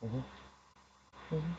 Mhm. Mhm.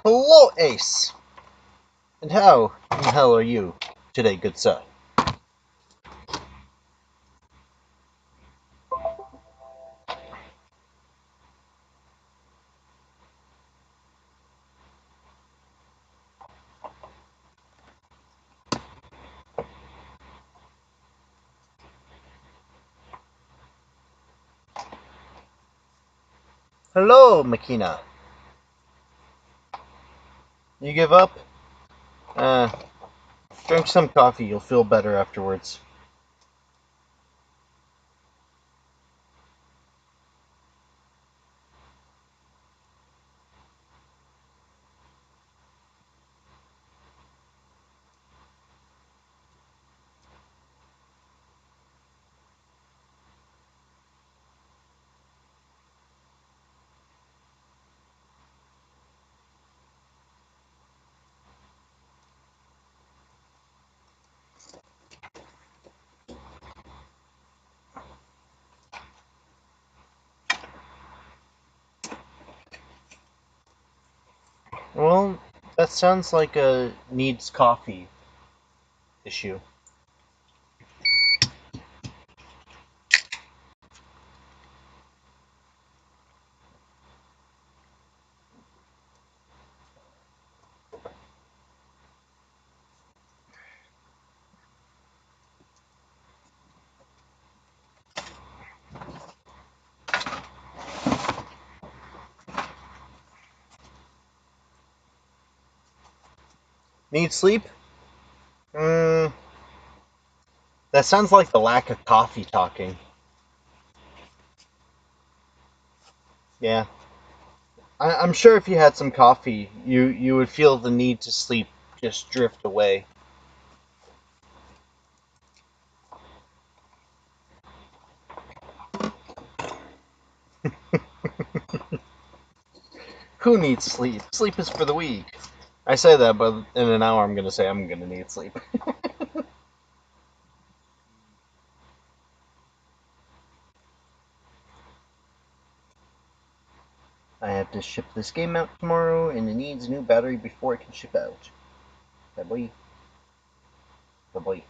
Hello, Ace! And how in hell are you today, good sir? Hello, Makina. You give up? Uh, Drink some coffee, you'll feel better afterwards. Well, that sounds like a needs coffee issue. Need sleep? Mm, that sounds like the lack of coffee talking. Yeah. I'm sure if you had some coffee, you would feel the need to sleep just drift away. Who needs sleep? Sleep is for the weak. I say that, but in an hour I'm gonna say I'm gonna need sleep. I have to ship this game out tomorrow, and it needs a new battery before it can ship out. Bye boy. Bye boy.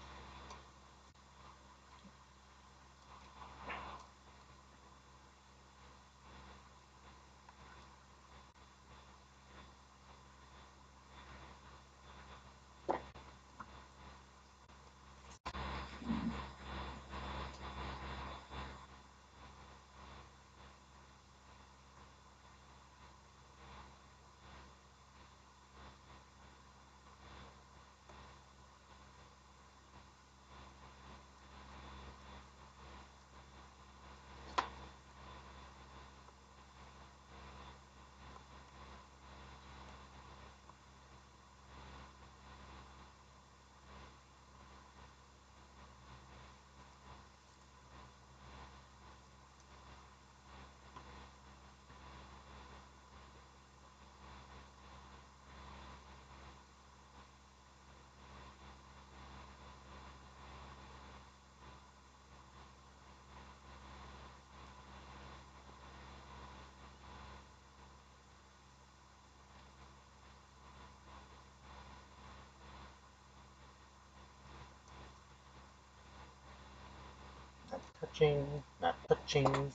Not touching. Not touching.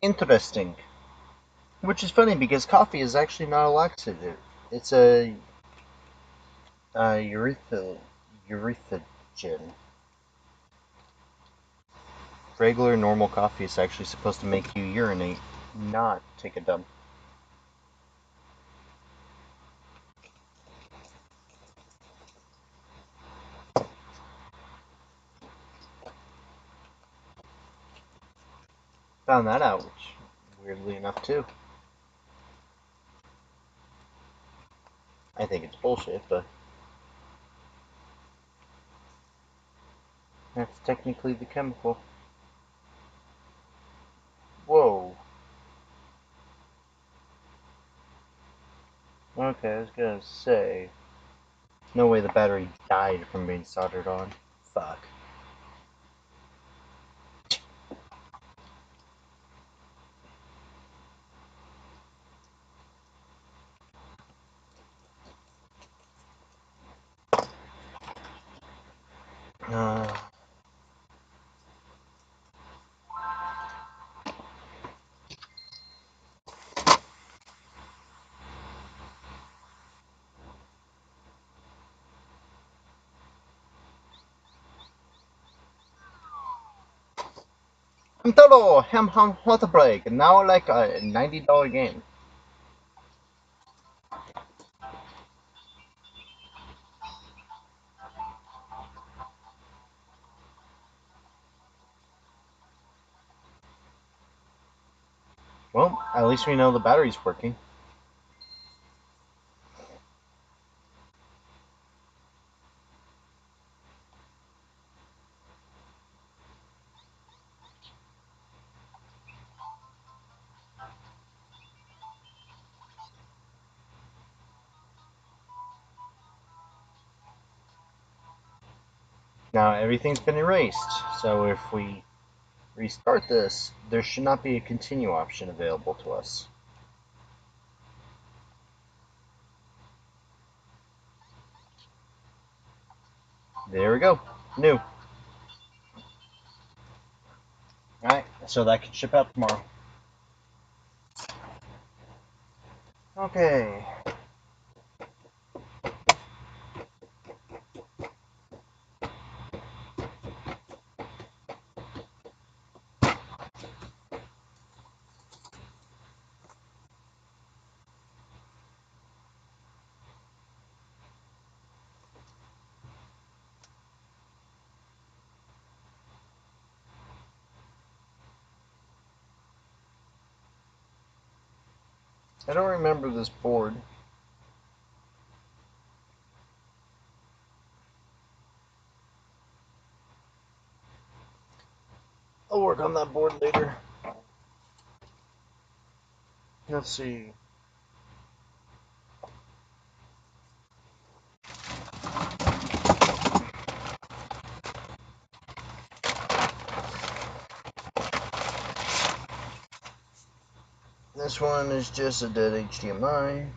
Interesting. Which is funny because coffee is actually not a laxative. It's a urethrogen. Regular, normal coffee is actually supposed to make you urinate, not take a dump. Found that out, which weirdly enough too. I think it's bullshit, but that's technically the chemical. Whoa. Okay, I was gonna say. No way the battery died from being soldered on. Fuck. Uh, I'm Toto, Ham Ham Hot Break, now like a $90 game. Well, at least we know the battery's working. Now everything's been erased, so if we restart this, there should not be a continue option available to us. There we go. New. Alright, so that can ship out tomorrow. Okay. I don't remember this board. I'll work on that board later. Let's see. This one is just a dead HDMI.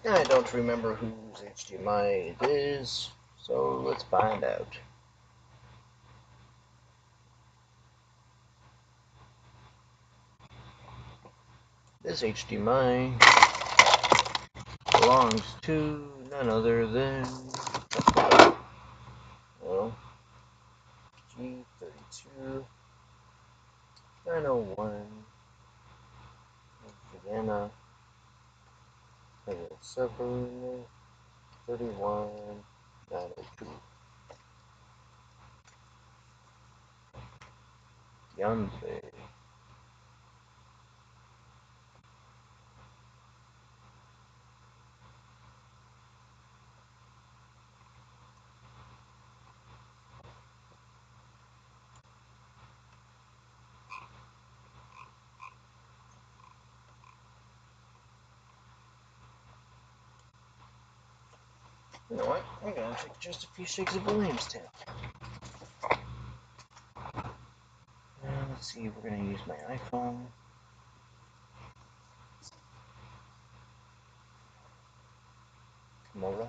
I don't remember whose HDMI it is, so let's find out. This HDMI belongs to none other than, well, G32 901 Vienna 7 31 902 Yanze. You know what? I'm gonna take just a few shakes of Williams tip. Let's see, we're gonna use my iPhone. Tomorrow.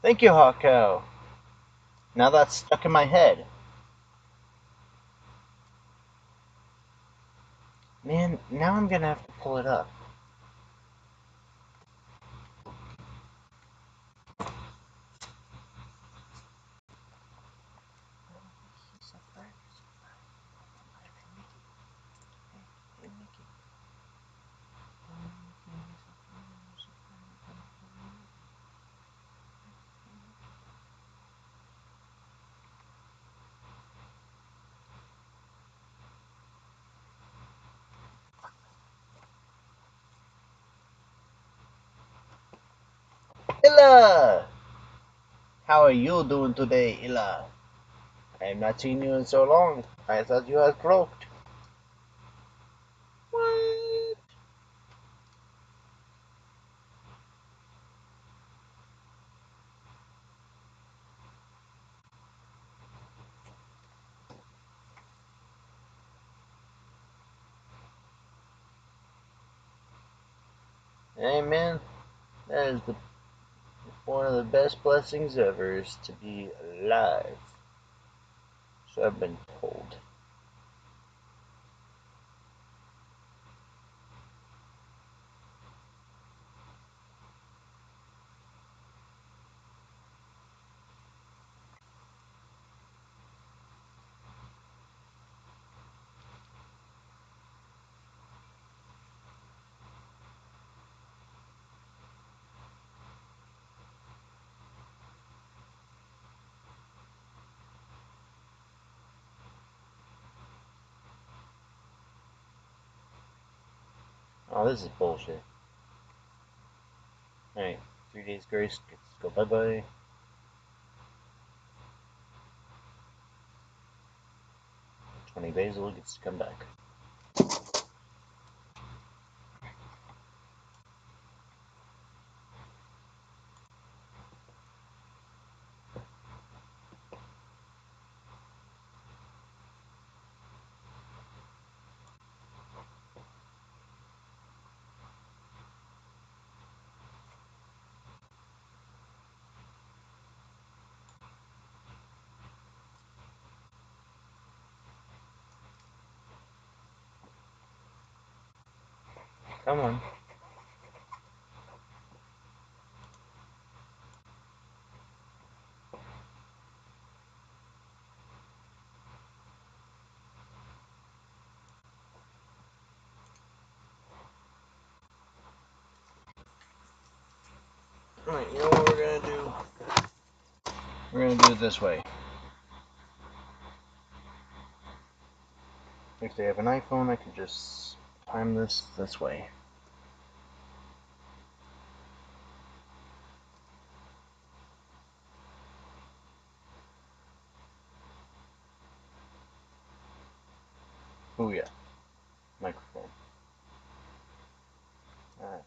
Thank you, Hawko. Now that's stuck in my head. Man, now I'm gonna have to pull it up. Illa! How are you doing today, Illa? I have not seen you in so long. I thought you had croaked. What? Hey man, that is one of the best blessings ever is to be alive. So I've been told. Oh, this is bullshit. Alright, 3 days grace gets to go bye bye. 20 basil gets to come back. Come on. Alright, you know what we're gonna do? We're gonna do it this way. If they have an iPhone, I can just time this way. Oh yeah, microphone. Uh,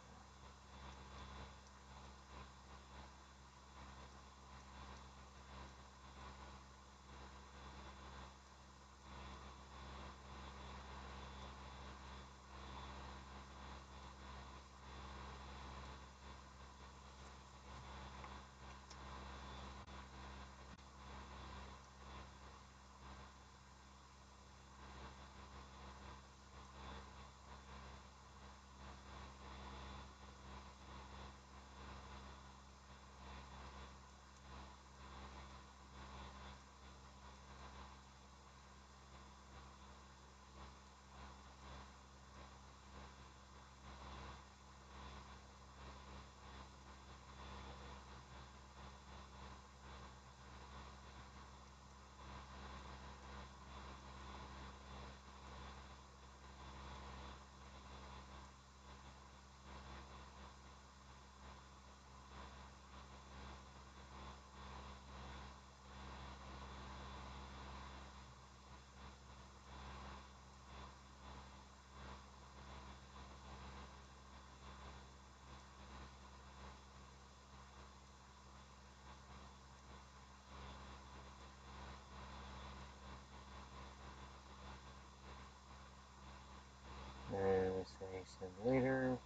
and let's say send later.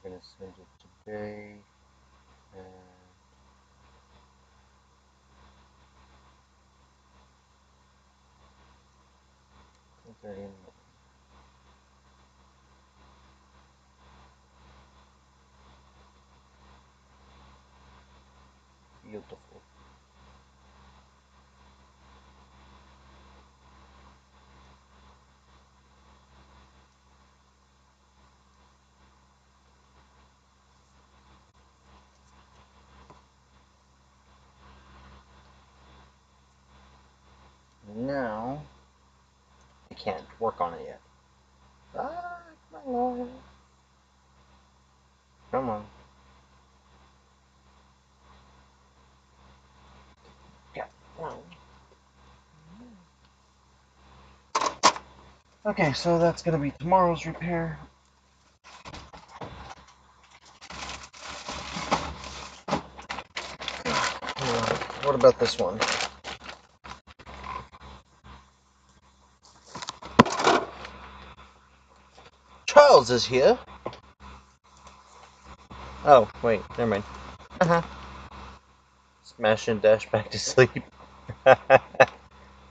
I'm gonna send it today. 1:30. Beautiful. Now, I can't work on it yet. Ah, my lord. Come on. Yeah. Well. Okay, so that's gonna be tomorrow's repair. What about this one? Charles is here. Oh, wait, never mind. Uh-huh. Smash and dash back to sleep.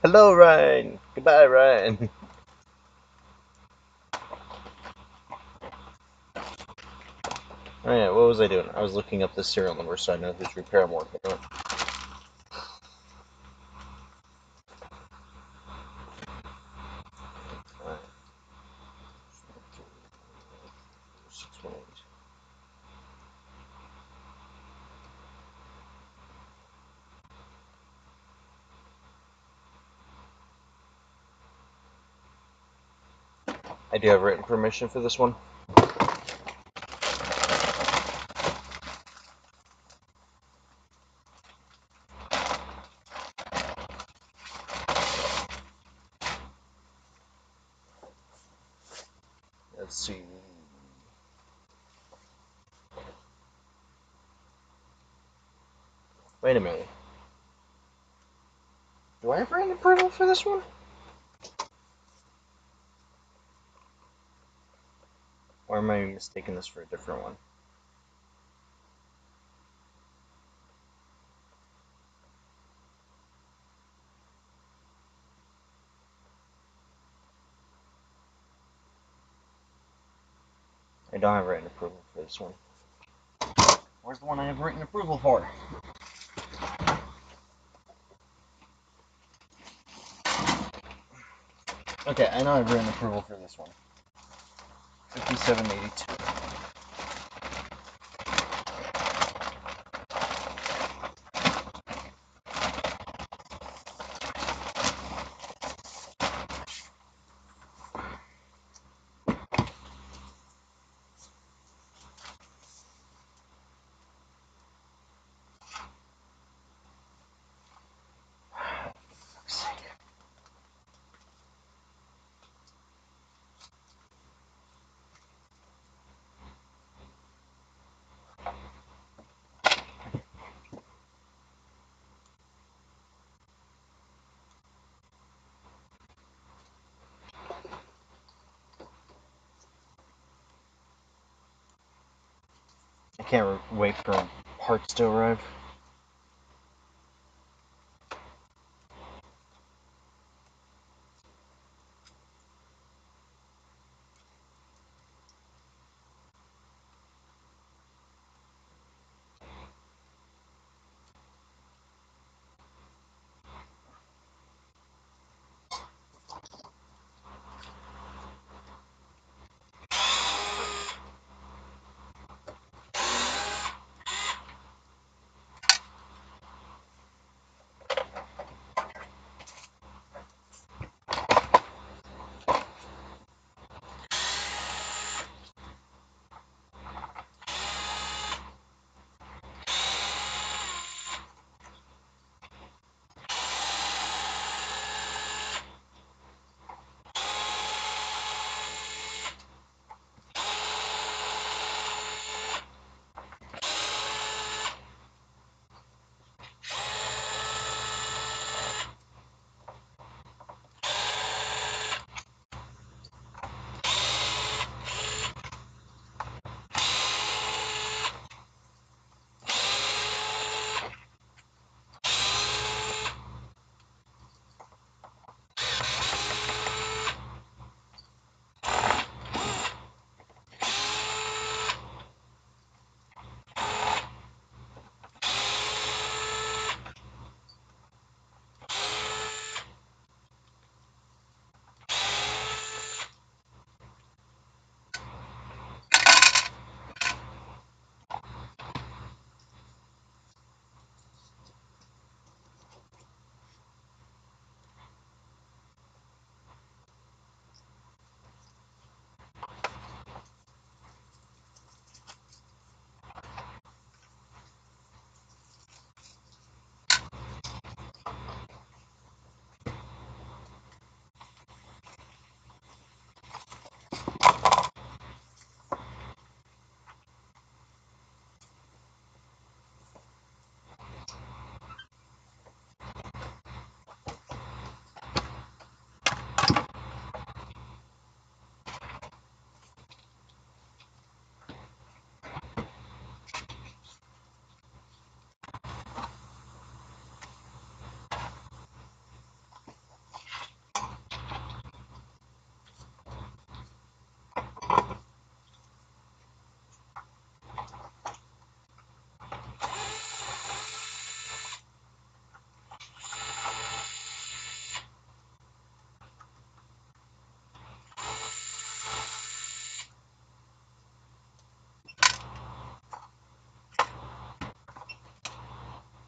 Hello, Ryan. Goodbye, Ryan. Oh yeah, what was I doing? I was looking up the serial number so I know whose repair I'm working on. Alright. 618. I do have written permission for this one. Let's see. Wait a minute. Do I have written approval for this one? Or am I mistaking this for a different one? I don't have written approval for this one. Where's the one I have written approval for? Okay, I know I've written approval for this one. 5782. I can't wait for parts to arrive.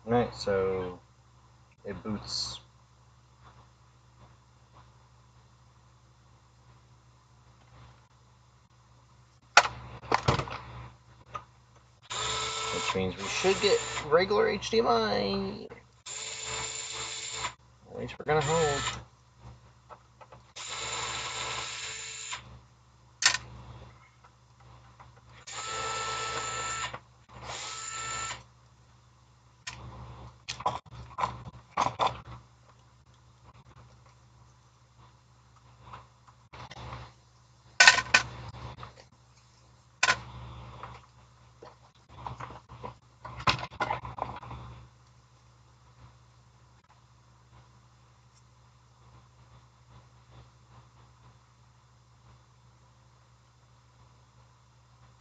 Alright, so it boots. Which means we should get regular HDMI. At least we're gonna hope.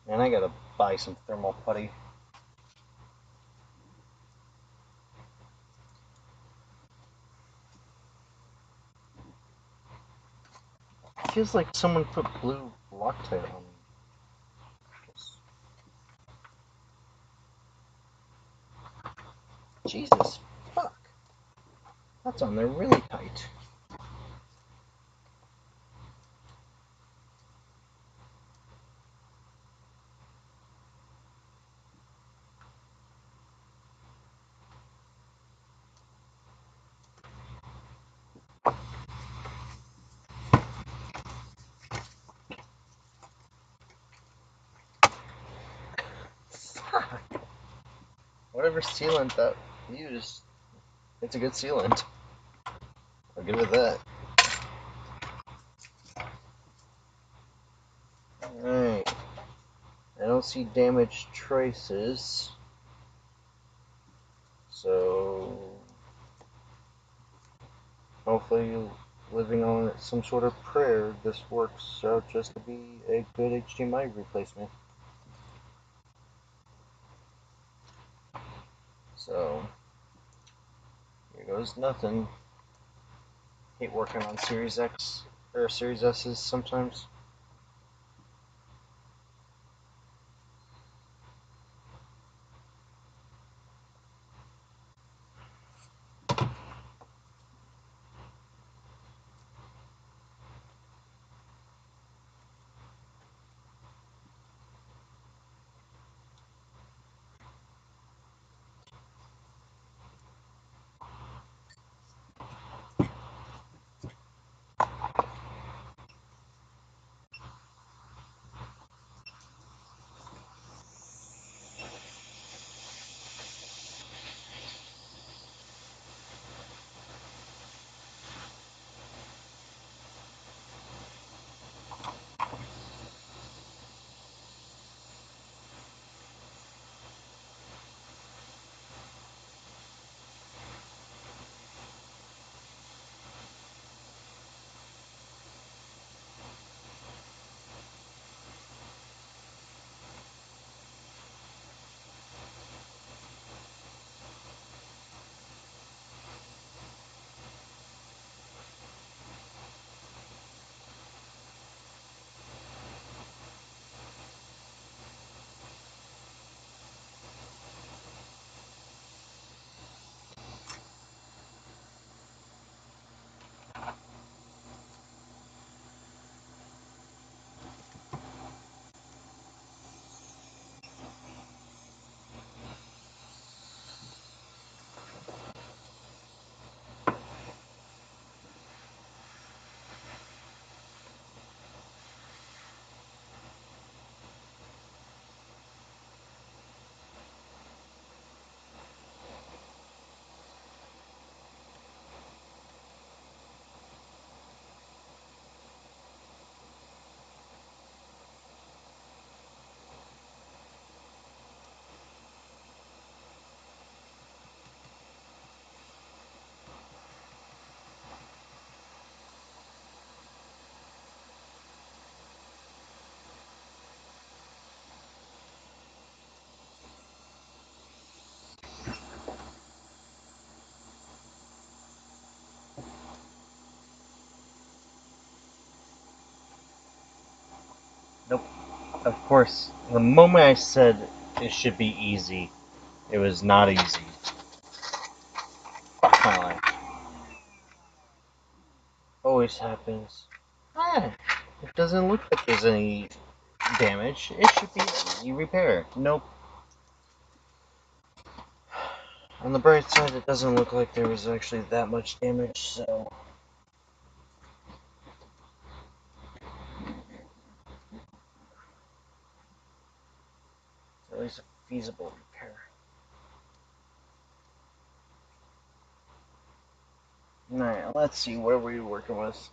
And I gotta buy some thermal putty. It feels like someone put blue Loctite on me. Jesus, fuck. That's on there really tight. Fuck. Whatever sealant that used, it's a good sealant. I'll give it that. Alright. I don't see damaged traces. So hopefully, living on some sort of prayer, this works out just to be a good HDMI replacement. So here goes nothing. Hate working on Series X or Series S's sometimes. Nope. Of course, the moment I said it should be easy, it was not easy. always happens. Ah, it doesn't look like there's any damage. It should be easy repair. Nope. On the bright side, it doesn't look like there was actually that much damage, so it's at least a feasible repair. Alright, let's see, what are we working with?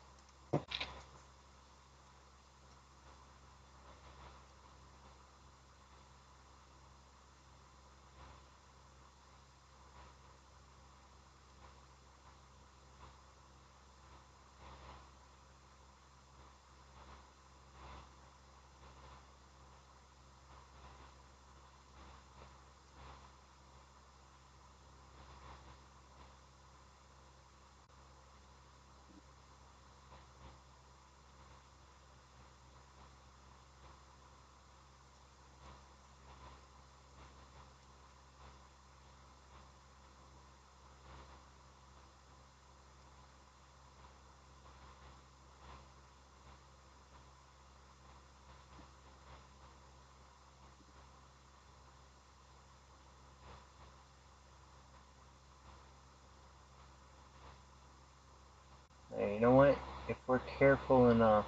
Hey, you know what? If we're careful enough,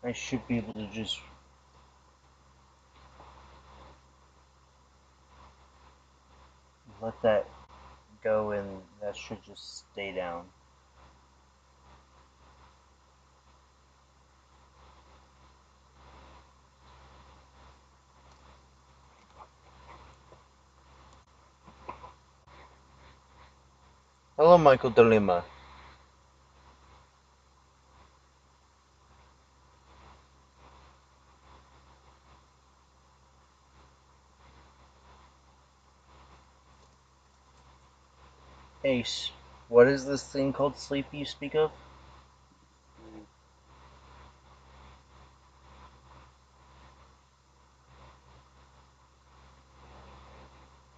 I should be able to just let that go and that should just stay down. Hello, Michael Delima. Ace, what is this thing called sleep you speak of?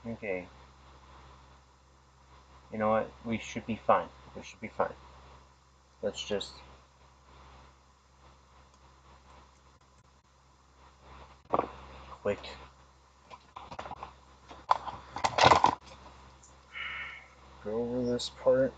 Okay. You know what? We should be fine. We should be fine. Let's just quick go over this part.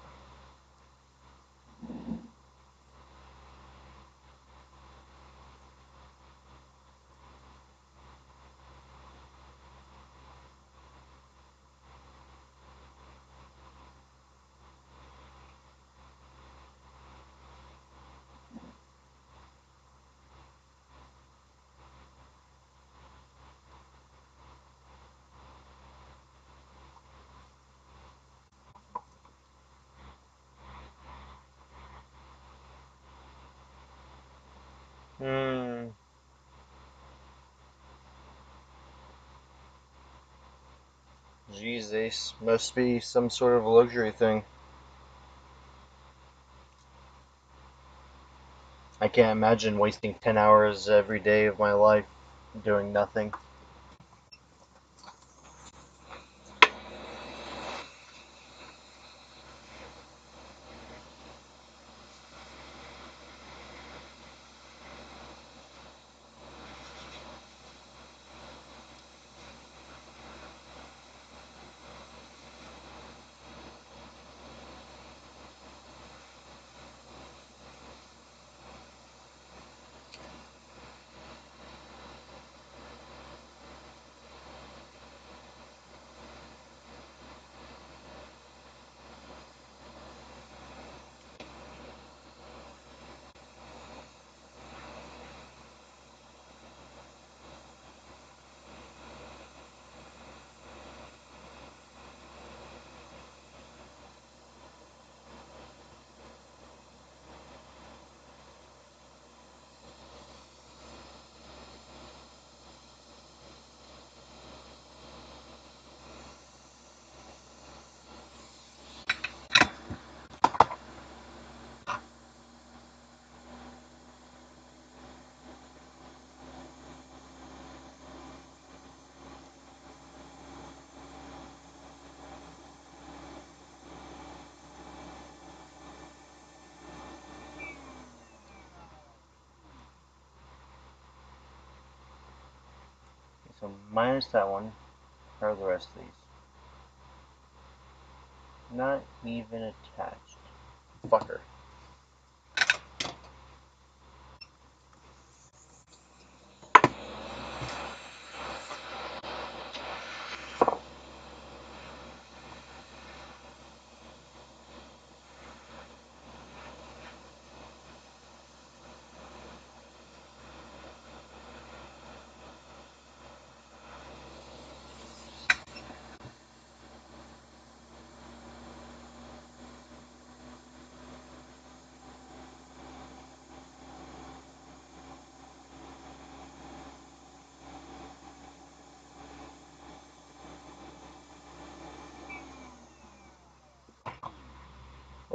Hmm. Geez, Ace. Must be some sort of luxury thing. I can't imagine wasting 10 hours every day of my life doing nothing. so minus that one. How are the rest of these? Not even attached. Fucker.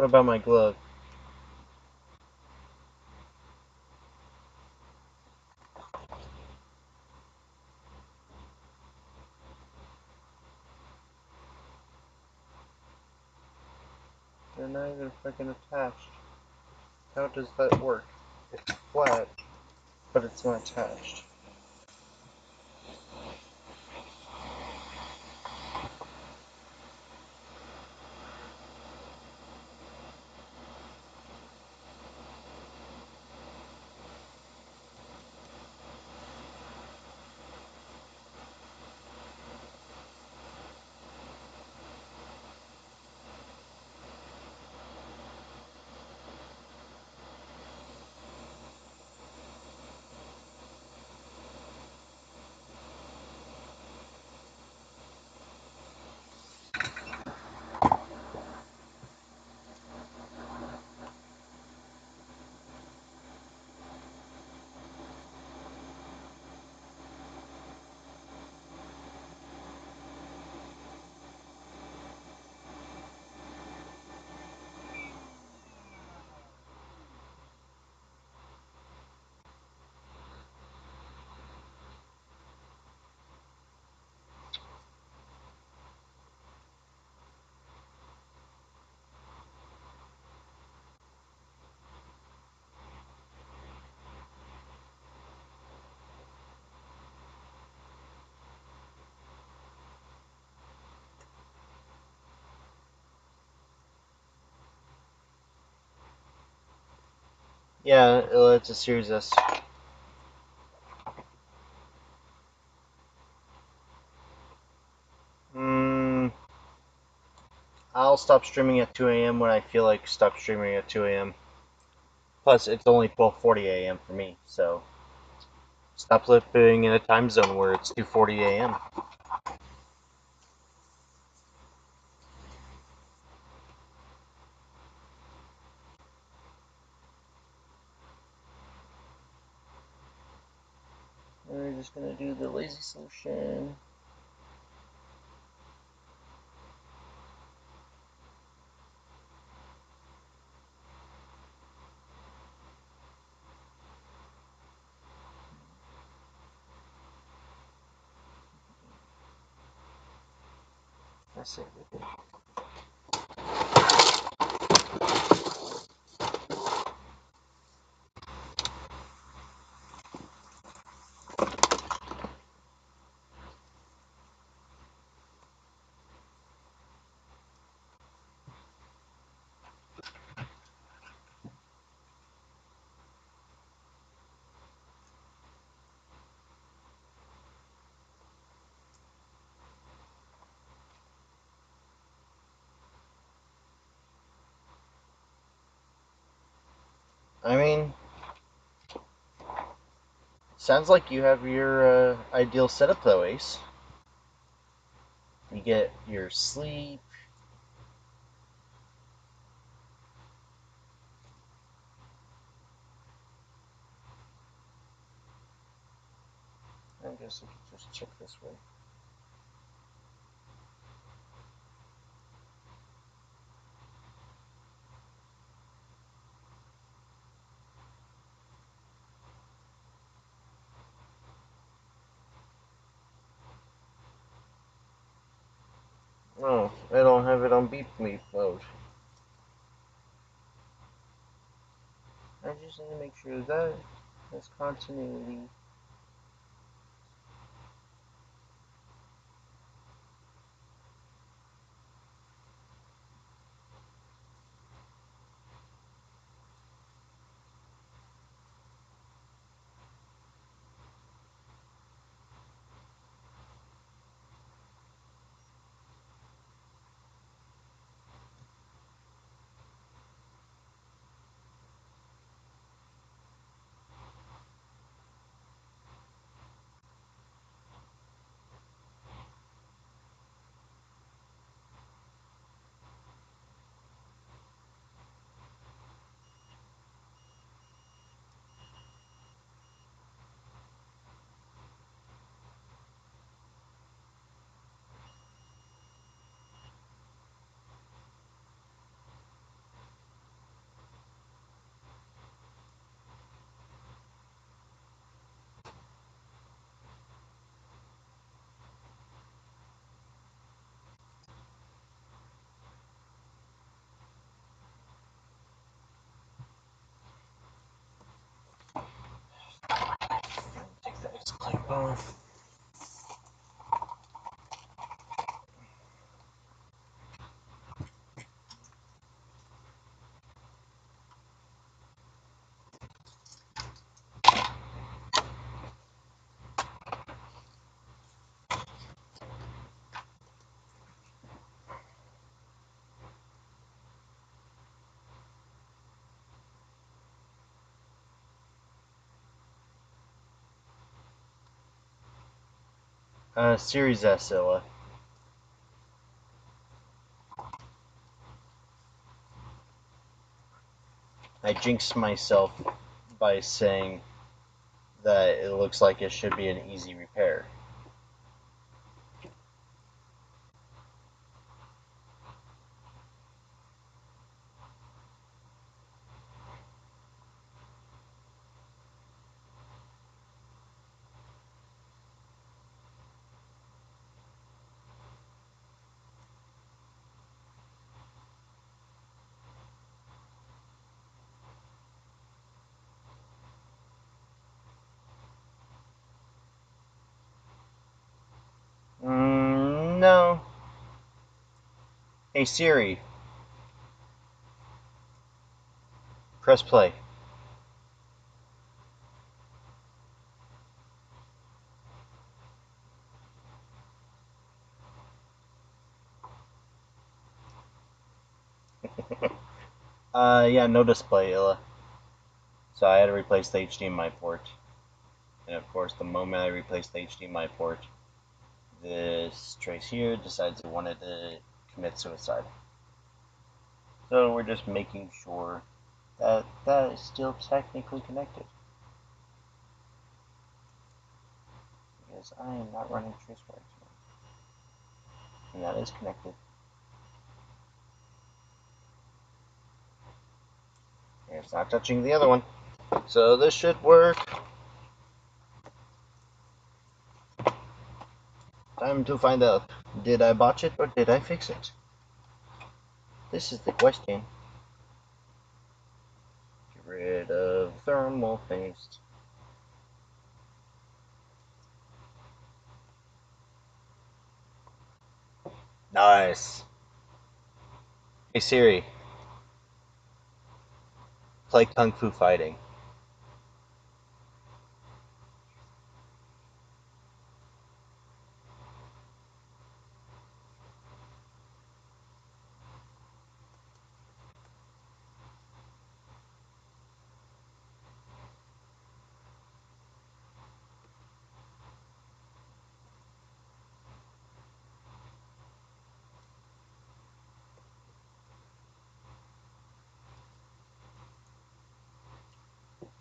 What about my glove? They're not even fucking attached. How does that work? It's flat, but it's not attached. Yeah, it's a Series S. I'll stop streaming at 2 a.m. when I feel like stop streaming at 2 a.m. Plus, it's only 12:40 a.m. for me, so stop living in a time zone where it's 2:40 a.m. We're just gonna do the lazy solution. That's it. I mean, sounds like you have your ideal setup though, Ace. You get your sleep. I guess I could just check this way. Oh, I don't have it on beep me mode. I just need to make sure that has continuity. Series Silla. I jinxed myself by saying that it looks like it should be an easy repair. No. Hey Siri, press play. Yeah, no display, Illa. So I had to replace the HDMI port. And of course, the moment I replaced the HDMI port, this trace here decides it wanted to commit suicide. So we're just making sure that that is still technically connected. Because I am not running TraceWire tonight. And that is connected. And it's not touching the other one. So this should work. Time to find out. Did I botch it or did I fix it? This is the question. Get rid of thermal paste. Nice. Hey Siri, play Kung Fu Fighting.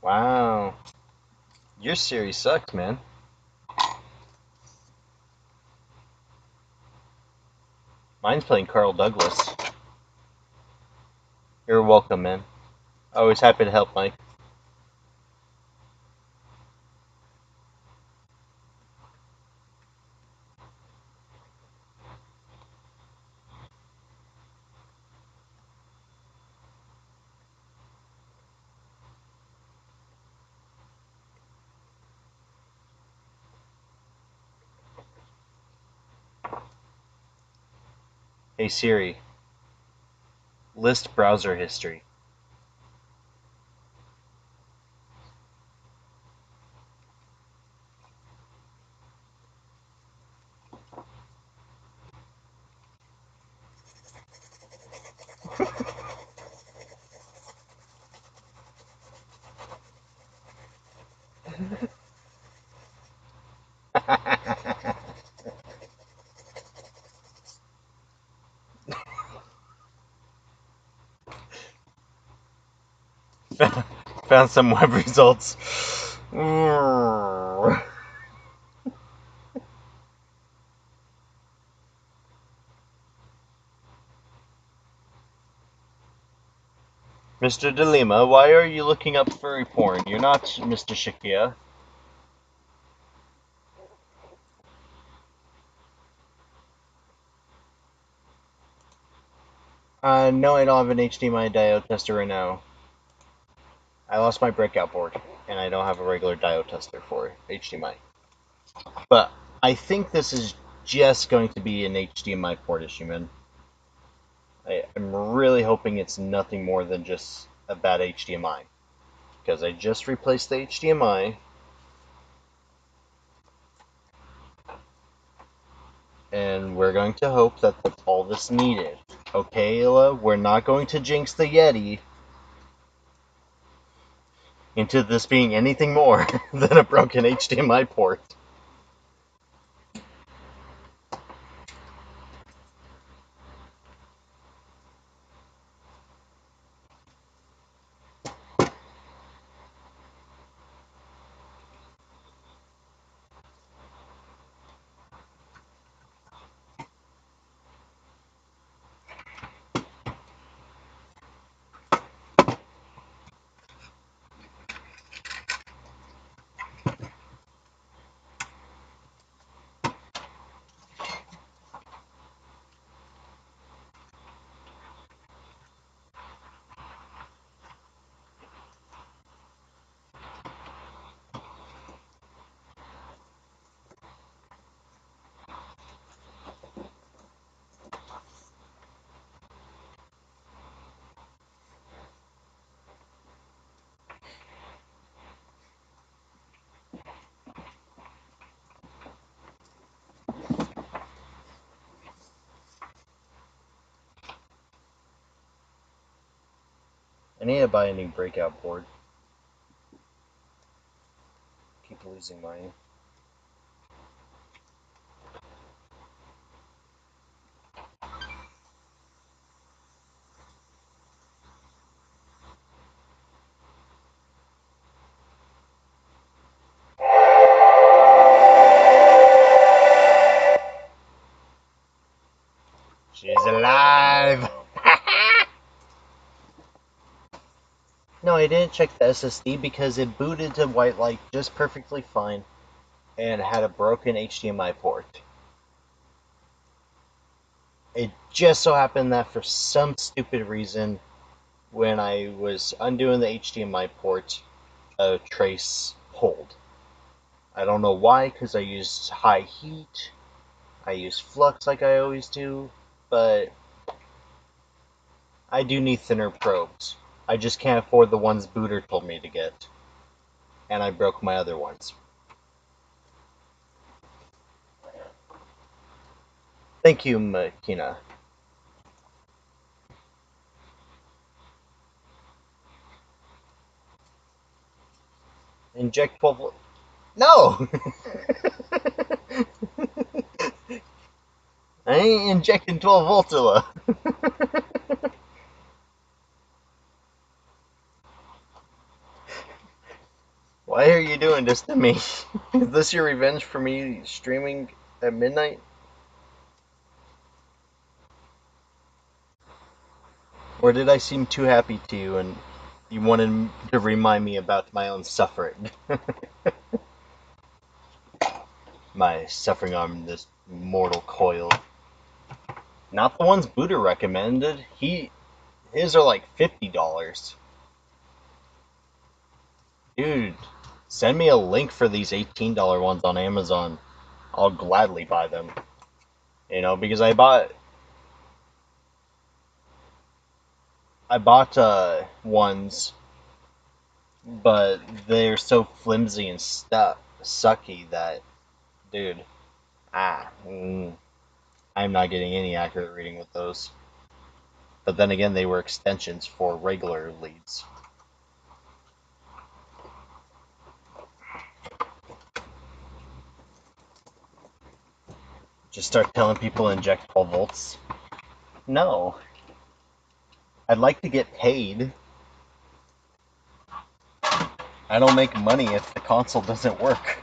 Wow. Your Siri sucks, man. Mine's playing Carl Douglas. You're welcome, man. Always happy to help, Mike. Hey Siri, list browser history. Found some web results. Mr. DeLima, why are you looking up furry porn? You're not Mr. Shakia. No, I don't have an HDMI diode tester right now. I lost my breakout board, and I don't have a regular diode tester for HDMI. But I think this is just going to be an HDMI port issue, man. I'm really hoping it's nothing more than just a bad HDMI. Because I just replaced the HDMI, and we're going to hope that that's all this needed. Okay, Ayla, we're not going to jinx the Yeti into this being anything more than a broken HDMI port. I need to buy a new breakout board. Keep losing mine. She's alive! No, I didn't check the SSD because it booted to white light just perfectly fine and had a broken HDMI port. It just so happened that for some stupid reason, when I was undoing the HDMI port, a trace pulled. I don't know why, because I used high heat, I used flux like I always do, but I do need thinner probes. I just can't afford the ones Booter told me to get, and I broke my other ones. Thank you, Makina. Inject 12. No! I ain't injecting 12 Voltula. Why are you doing this to me? Is this your revenge for me streaming at midnight? Or did I seem too happy to you and you wanted to remind me about my own suffering? My suffering on this mortal coil. Not the ones Buddha recommended. His are like $50. Dude, send me a link for these $18 ones on Amazon. I'll gladly buy them. Because I bought ones, but they're so flimsy and sucky that, dude, I'm not getting any accurate reading with those. But then again, they were extensions for regular leads. Just start telling people to inject 12 volts. No. I'd like to get paid. I don't make money if the console doesn't work.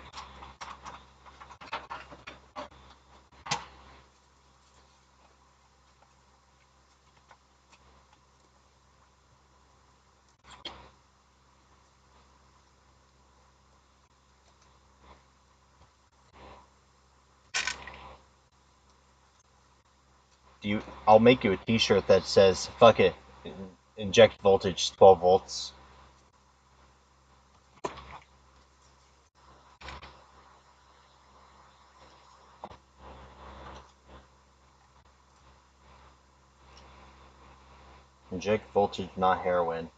I'll make you a t-shirt that says, fuck it, inject voltage 12 volts. Inject voltage, not heroin.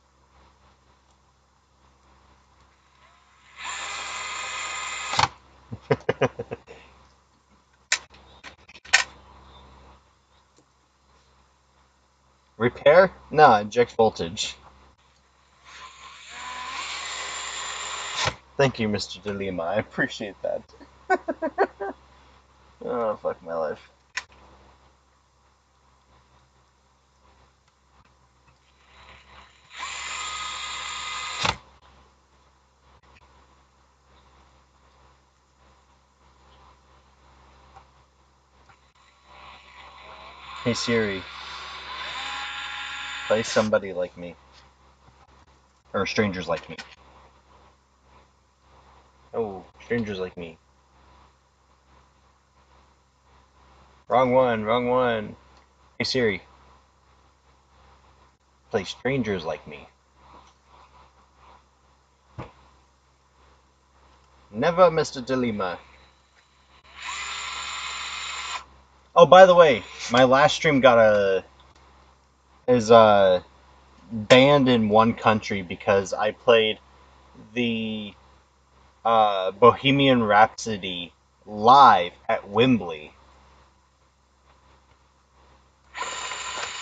Repair? Nah, inject voltage. Thank you, Mr. DeLima. I appreciate that. Oh, fuck my life. Hey Siri, play Somebody Like Me. Or Strangers Like Me. Oh, Strangers Like Me. Wrong one, wrong one. Hey Siri, play Strangers Like Me. Never, Mr. DeLima. Oh, by the way, my last stream is banned in one country because I played the Bohemian Rhapsody live at Wembley.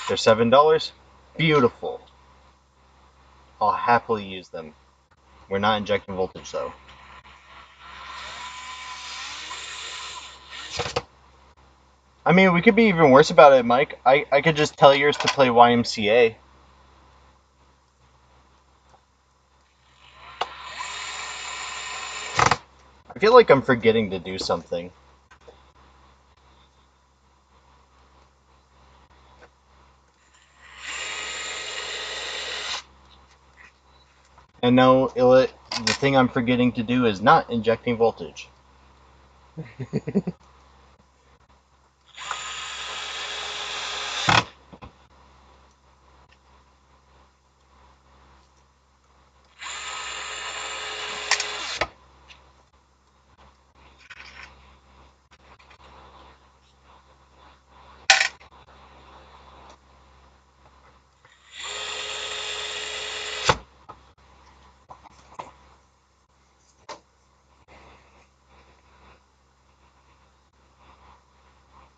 They're $7. Beautiful. I'll happily use them. We're not injecting voltage though. I mean, we could be even worse about it, Mike. I could just tell yours to play YMCA. I feel like I'm forgetting to do something. And no, the thing I'm forgetting to do is not injecting voltage.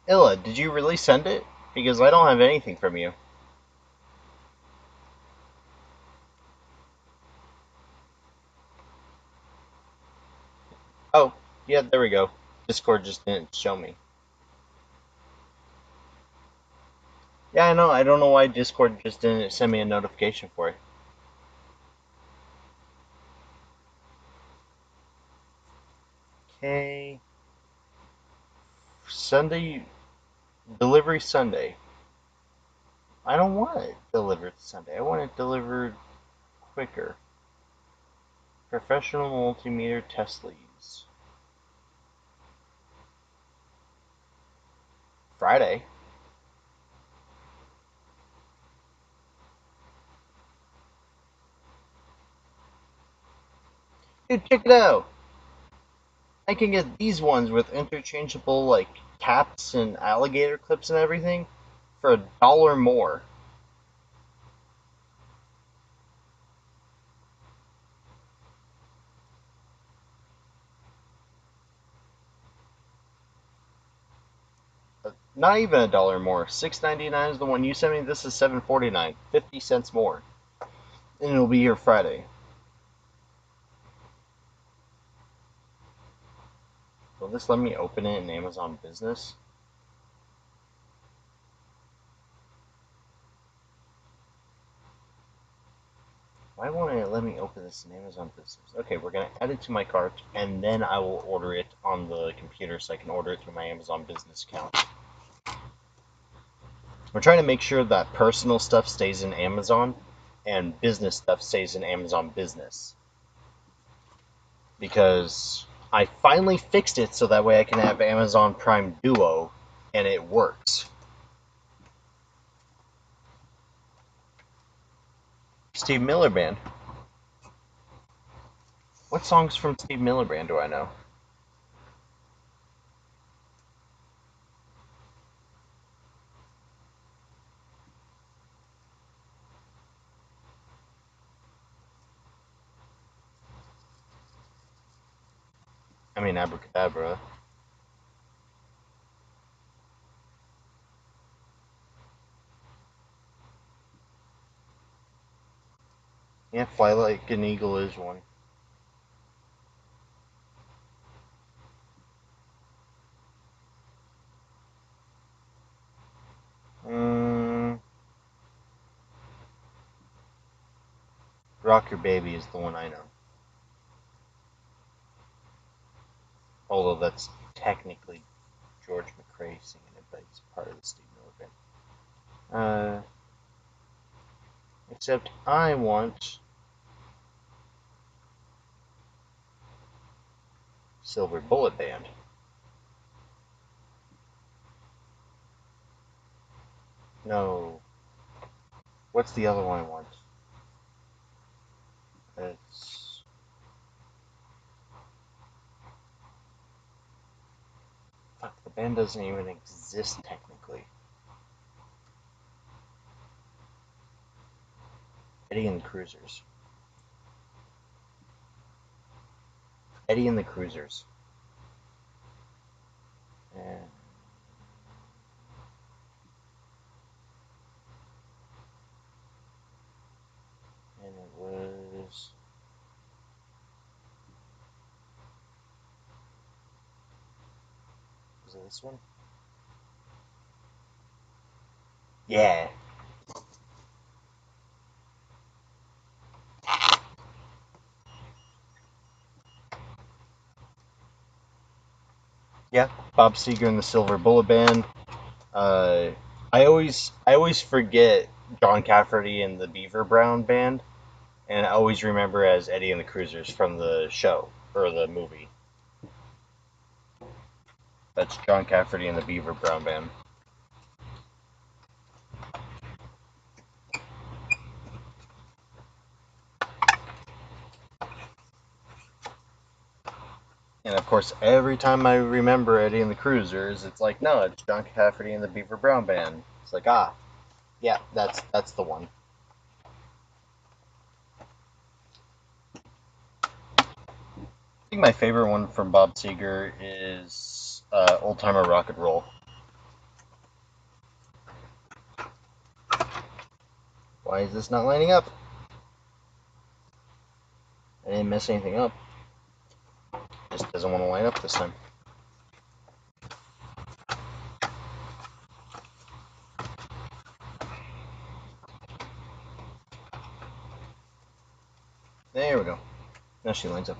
Illa, did you really send it? Because I don't have anything from you. Oh, yeah, there we go. Discord just didn't show me. Yeah, I know. I don't know why Discord just didn't send me a notification for it. Okay. Sunday. Delivery Sunday. I don't want it delivered Sunday. I want it delivered quicker. Professional multimeter test leads. Friday. Dude, check it out. I can get these ones with interchangeable like caps and alligator clips and everything for $1 more. Not even $1 more. $6.99 is the one you sent me. This is $7.49. 50 cents more. And it'll be here Friday. Will this let me open it in Amazon Business? Why won't it let me open this in Amazon Business? Okay, we're going to add it to my cart, and then I will order it on the computer so I can order it through my Amazon Business account. We're trying to make sure that personal stuff stays in Amazon and business stuff stays in Amazon Business. Because I finally fixed it so that way I can have Amazon Prime Duo, and it works. Steve Miller Band. What songs from Steve Miller Band do I know? I mean, abracadabra. Yeah, fly like an eagle is one. Mm, Rock Your Baby is the one I know. Although that's technically George McRae singing it, but he's part of the Steve Miller Band. Except I want Silver Bullet Band. No. What's the other one I want? It's fuck. The band doesn't even exist technically. Eddie and the Cruisers. Eddie and the Cruisers. And it was. Was it this one? Yeah. Yeah. Bob Seger and the Silver Bullet Band. Uh, I always forget John Cafferty and the Beaver Brown Band, and I always remember as Eddie and the Cruisers from the show or the movie. That's John Cafferty and the Beaver Brown Band. And of course, every time I remember Eddie and the Cruisers, it's like, no, it's John Cafferty and the Beaver Brown Band. It's like, yeah, that's the one. I think my favorite one from Bob Seger is Old Timer Rock and Roll. Why is this not lining up? I didn't mess anything up. Just doesn't want to line up this time. There we go. Now she lines up.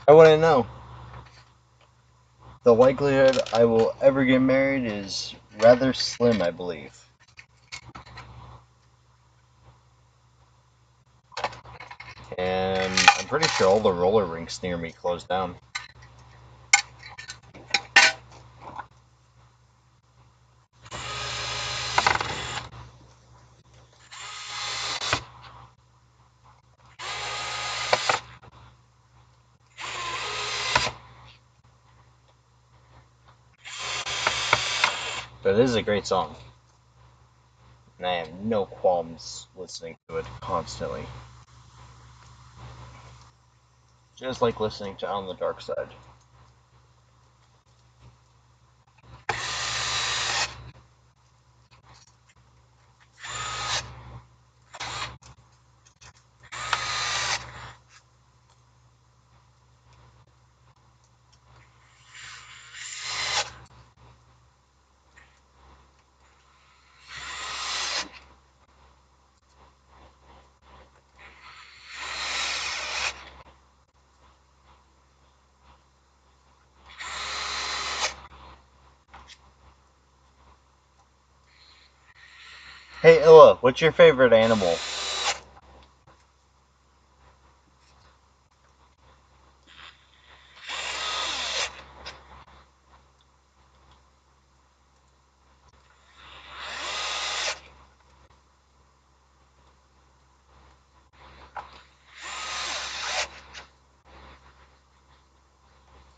I want to know. The likelihood I will ever get married is rather slim, I believe. And I'm pretty sure all the roller rinks near me closed down. But it is a great song. And I have no qualms listening to it constantly. Just like listening to On the Dark Side. Hey, Illa, what's your favorite animal?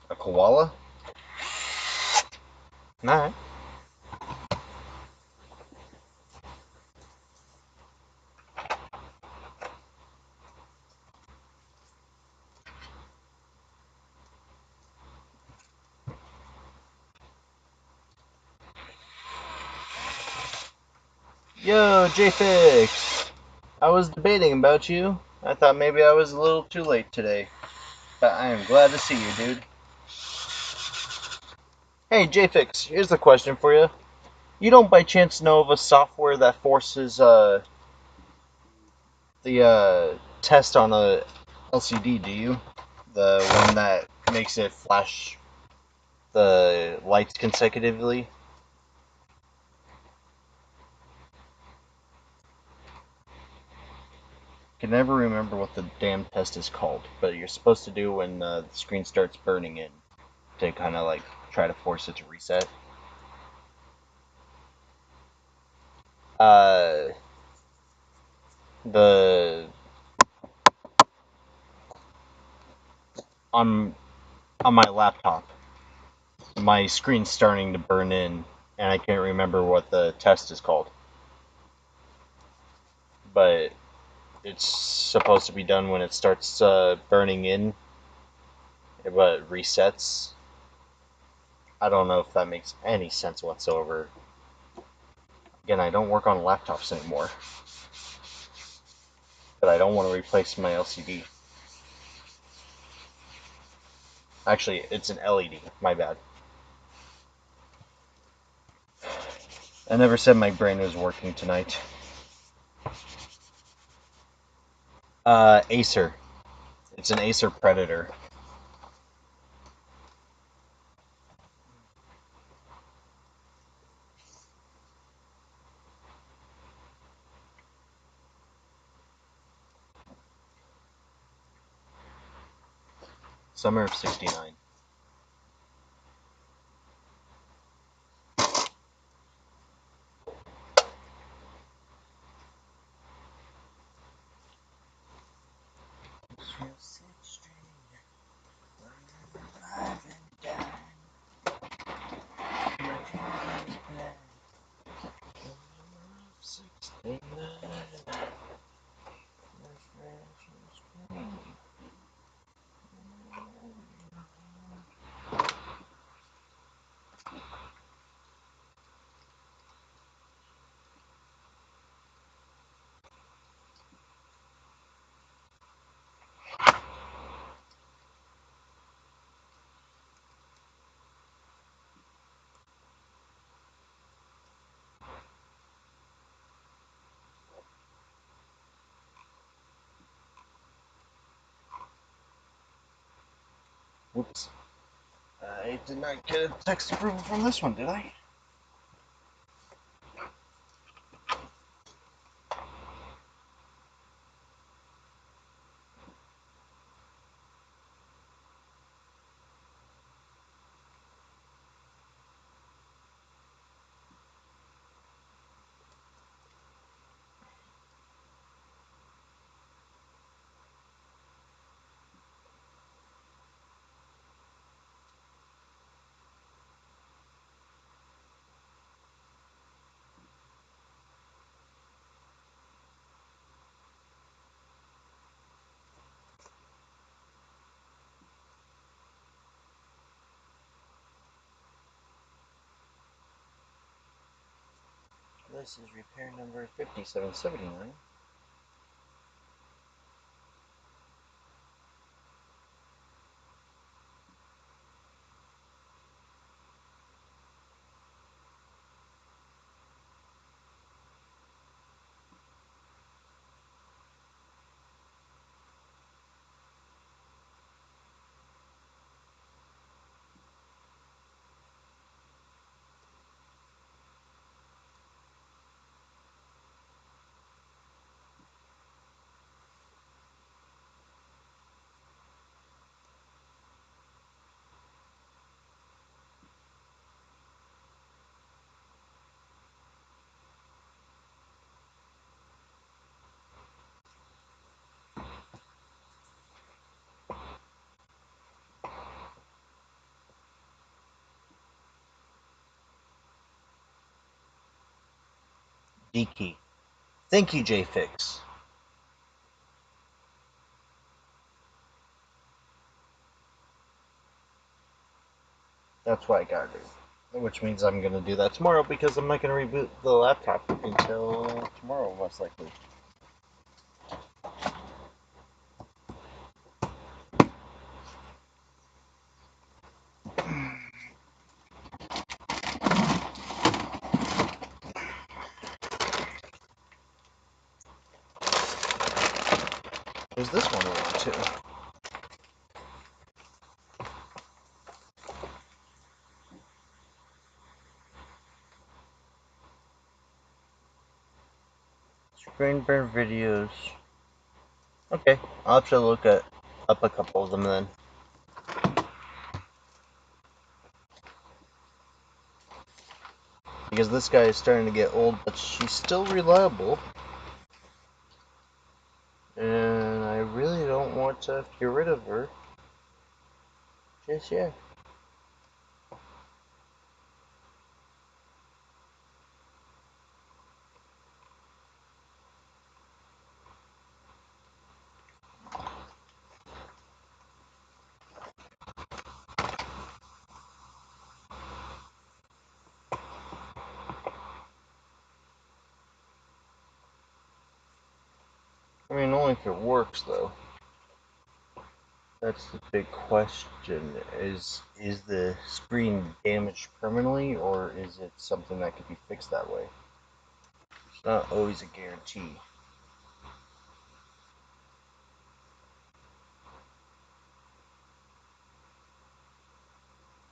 A koala? Alright. Yo, JFix! I was debating about you. I thought maybe I was a little too late today. But I am glad to see you, dude. Hey, JFix, here's the question for you. You don't by chance know of a software that forces the test on a LCD, do you? The one that makes it flash the lights consecutively? Can never remember what the damn test is called, but you're supposed to do when the screen starts burning in to kind of like try to force it to reset. Uh, the on on my laptop, my screen's starting to burn in, and I can't remember what the test is called, but it's supposed to be done when it starts burning in, but resets. I don't know if that makes any sense whatsoever. Again, I don't work on laptops anymore, but I don't want to replace my LCD. Actually, it's an LED. My bad. I never said my brain was working tonight. Acer. It's an Acer Predator. Summer of '69. Whoops. I did not get a text approval from this one, did I? This is repair number 5779. D key. Thank you, JFix. That's what I gotta do. Which means I'm gonna do that tomorrow because I'm not gonna reboot the laptop until tomorrow, most likely. There's this one around too. Screen burn videos. Okay, I'll have to look up a couple of them then. Because this guy is starting to get old, but she's still reliable. And I really don't want to have to get rid of her just yet. I mean, only if it works, though. That's the big question. Is the screen damaged permanently, or is it something that could be fixed that way? It's not always a guarantee.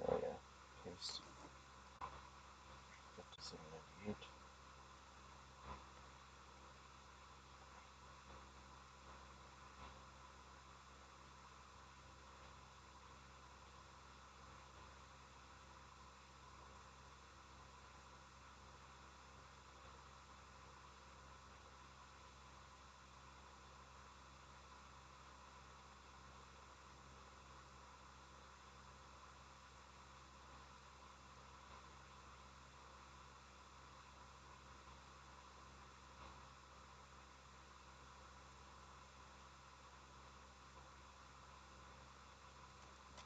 Oh yeah, case 5798.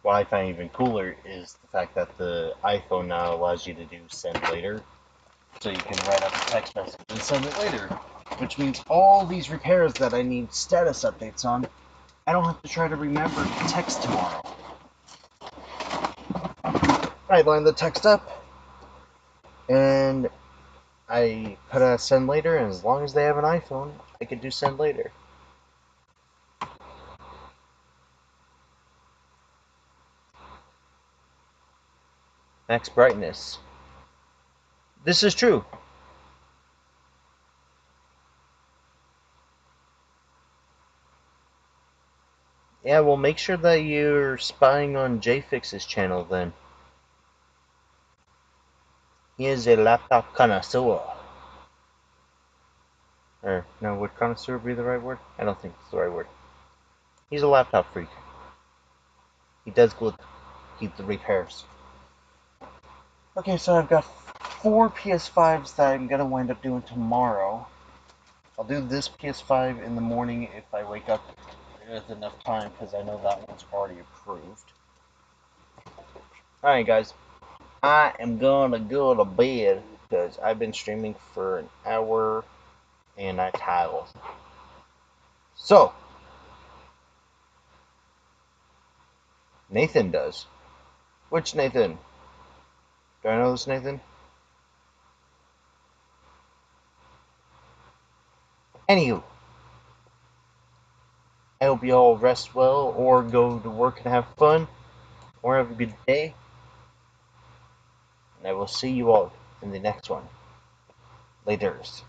What I find even cooler is the fact that the iPhone now allows you to do send later. So you can write up a text message and send it later. Which means all these repairs that I need status updates on, I don't have to try to remember to text tomorrow. I line the text up, and I put a send later, and as long as they have an iPhone, I can do send later. Max brightness. This is true. Yeah, well, make sure that you're spying on JFix's channel then. He is a laptop connoisseur. Or, no, would connoisseur be the right word? I don't think it's the right word. He's a laptop freak. He does good. He repairs. Okay, so I've got 4 PS5s that I'm gonna wind up doing tomorrow. I'll do this PS5 in the morning if I wake up with enough time, because I know that one's already approved. Alright, guys. I am gonna go to bed, because I've been streaming for an hour, and I'm tired. So, Nathan does. Which Nathan? Do I know this Nathan? Anywho, I hope you all rest well, or go to work and have fun, or have a good day. And I will see you all in the next one. Laters.